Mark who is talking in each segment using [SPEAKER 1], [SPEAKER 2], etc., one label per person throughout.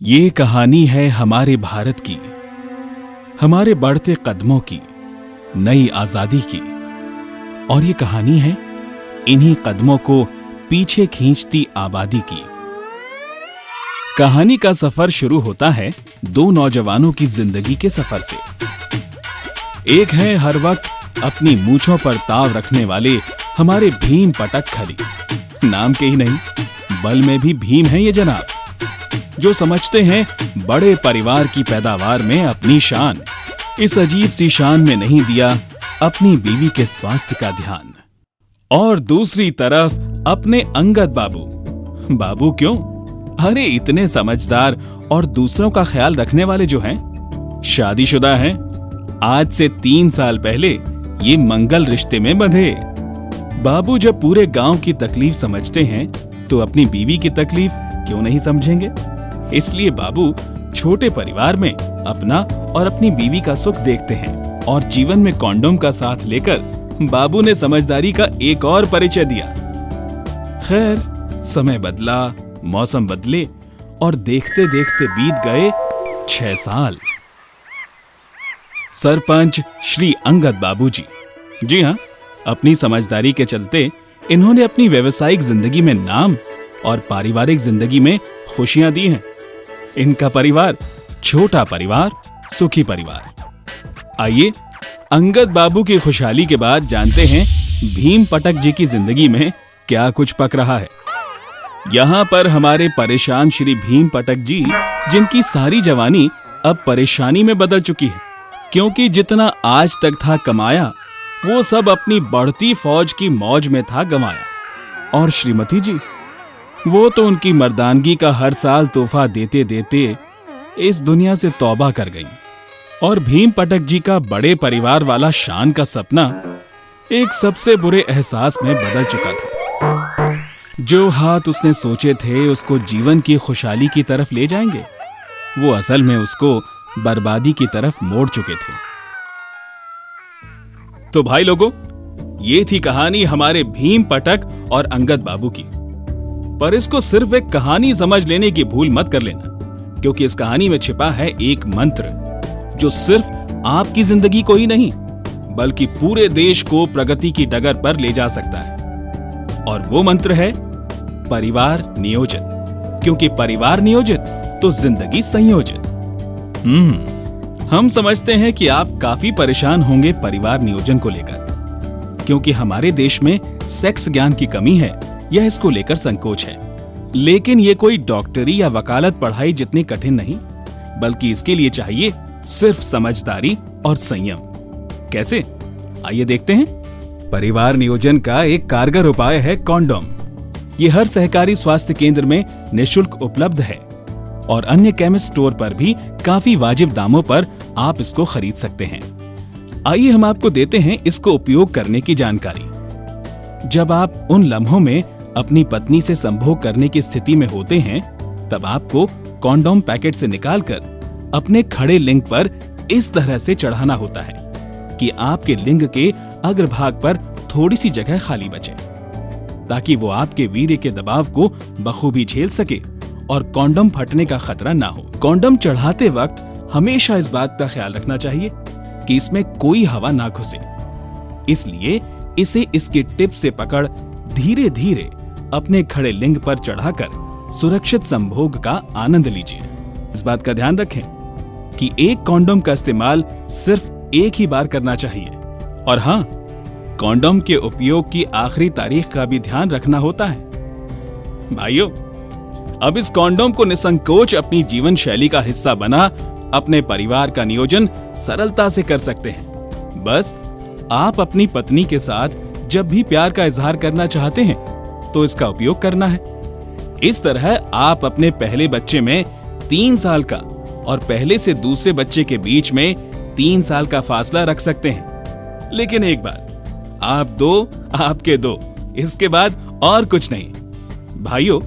[SPEAKER 1] ये कहानी है हमारे भारत की, हमारे बढ़ते कदमों की, नई आजादी की। और ये कहानी है इन्हीं कदमों को पीछे खींचती आबादी की। कहानी का सफर शुरू होता है दो नौजवानों की जिंदगी के सफर से। एक है हर वक्त अपनी मूंछों पर ताव रखने वाले हमारे भीम पटक खली। नाम के ही नहीं, बल में भी भीम है ये जनाब, जो समझते हैं बड़े परिवार की पैदावार में अपनी शान। इस अजीब सी शान में नहीं दिया अपनी बीवी के स्वास्थ्य का ध्यान। और दूसरी तरफ अपने अंगद बाबू। बाबू क्यों? अरे इतने समझदार और दूसरों का ख्याल रखने वाले जो हैं, शादीशुदा हैं। आज से 3 साल पहले ये मंगल रिश्ते में बंधे। बाबू जब पूरे गांव की तकलीफ समझते हैं तो अपनी बीवी की तकलीफ क्यों नहीं समझेंगे? इसलिए बाबू छोटे परिवार में अपना और अपनी बीवी का सुख देखते हैं। और जीवन में कॉन्डोम का साथ लेकर बाबू ने समझदारी का एक और परिचय दिया। खैर, समय बदला, मौसम बदले और देखते देखते बीत गए 6 साल। सरपंच श्री अंगद बाबू जी हाँ, अपनी समझदारी के चलते इन्होंने अपनी व्यवसायिक जिंदगी में नाम और पारिवारिक जिंदगी में खुशियां दी हैं। इनका परिवार छोटा परिवार, सुखी परिवार। आइए अंगद बाबू की खुशहाली के बाद जानते हैं भीम पटक जी की जिंदगी में क्या कुछ पक रहा है। यहाँ पर हमारे परेशान श्री भीम पटक जी, जिनकी सारी जवानी अब परेशानी में बदल चुकी है, क्योंकि जितना आज तक था कमाया वो सब अपनी बढ़ती फौज की मौज में था गंवाया। और श्रीमती जी, वो तो उनकी मर्दानगी का हर साल तोहफा देते देते इस दुनिया से तौबा कर गईं। और भीम पटक जी का बड़े परिवार वाला शान का सपना एक सबसे बुरे एहसास में बदल चुका था। जो हाथ उसने सोचे थे उसको जीवन की खुशहाली की तरफ ले जाएंगे, वो असल में उसको बर्बादी की तरफ मोड़ चुके थे। तो भाई लोगों, ये थी कहानी हमारे भीम पटक और अंगद बाबू की। पर इसको सिर्फ एक कहानी समझ लेने की भूल मत कर लेना, क्योंकि इस कहानी में छिपा है एक मंत्र जो सिर्फ आपकी जिंदगी को ही नहीं बल्कि पूरे देश को प्रगति की डगर पर ले जा सकता है। और वो मंत्र है परिवार नियोजित, क्योंकि परिवार नियोजित तो जिंदगी संयोजित। हम समझते हैं कि आप काफी परेशान होंगे परिवार नियोजन को लेकर, क्योंकि हमारे देश में सेक्स ज्ञान की कमी है या इसको लेकर संकोच है। लेकिन ये कोई डॉक्टरी या वकालत पढ़ाई जितनी कठिन नहीं, बल्कि इसके लिए चाहिए सिर्फ समझदारी और संयम। कैसे? आइए देखते हैं। परिवार नियोजन का एक कारगर उपाय है कॉन्डोम। ये हर सहकारी स्वास्थ्य केंद्र में निःशुल्क उपलब्ध है और अन्य केमिस्ट स्टोर पर भी काफी वाजिब दामों पर आप इसको खरीद सकते हैं। आइए हम आपको देते हैं इसको उपयोग करने की जानकारी। जब आप उन लम्हों में अपनी पत्नी से संभोग करने की स्थिति में होते हैं, तब आपको कॉन्डोम पैकेट से निकालकर अपने खड़े लिंग पर इस तरह से चढ़ाना होता है कि आपके लिंग के अग्रभाग पर थोड़ी सी जगह खाली बचे, ताकि वो आपके वीर्य के दबाव को बखूबी झेल सके और कॉन्डोम फटने का खतरा ना हो। कॉन्डोम चढ़ाते वक्त हमेशा इस बात का ख्याल रखना चाहिए कि इसमें कोई हवा ना घुसे, इसलिए इसे इसके टिप से पकड़ धीरे धीरे अपने खड़े लिंग पर चढ़ाकर सुरक्षित संभोग का आनंद लीजिए। इस बात का ध्यान रखें कि एक कॉन्डोम का इस्तेमाल सिर्फ एक ही बार करना चाहिए। और हाँ, कॉन्डोम के उपयोग की आखिरी तारीख का भी ध्यान रखना होता है। भाइयों, अब इस कॉन्डोम को निसंकोच अपनी जीवन शैली का हिस्सा बना अपने परिवार का नियोजन सरलता से कर सकते हैं। बस आप अपनी पत्नी के साथ जब भी प्यार का इजहार करना चाहते हैं तो इसका उपयोग करना है। इस तरह आप अपने पहले बच्चे में 3 साल का और पहले से दूसरे बच्चे के बीच में 3 साल का फासला रख सकते हैं। लेकिन एक बात, आप दो, आपके दो, इसके बाद और कुछ नहीं। भाइयों,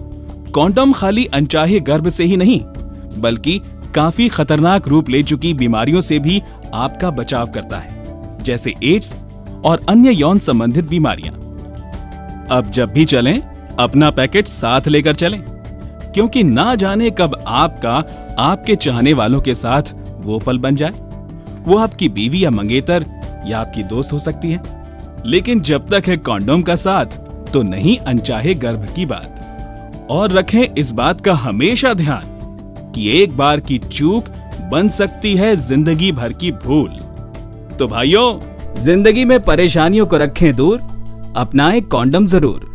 [SPEAKER 1] कॉन्डोम खाली अनचाहे गर्भ से ही नहीं, बल्कि काफी खतरनाक रूप ले चुकी बीमारियों से भी आपका बचाव करता है, जैसे एड्स और अन्य यौन संबंधित बीमारियां। अब जब भी चलें, अपना पैकेट साथ लेकर चलें। क्योंकि ना जाने कब आपका आपके चाहने वालों के साथ वो पल बन जाए। वो आपकी बीवी या मंगेतर या आपकी दोस्त हो सकती है, लेकिन जब तक है कॉन्डोम का साथ तो नहीं अनचाहे गर्भ की बात। और रखें इस बात का हमेशा ध्यान कि एक बार की चूक बन सकती है जिंदगी भर की भूल। तो भाइयों, जिंदगी में परेशानियों को रखें दूर, अपनाएं कॉन्डोम जरूर।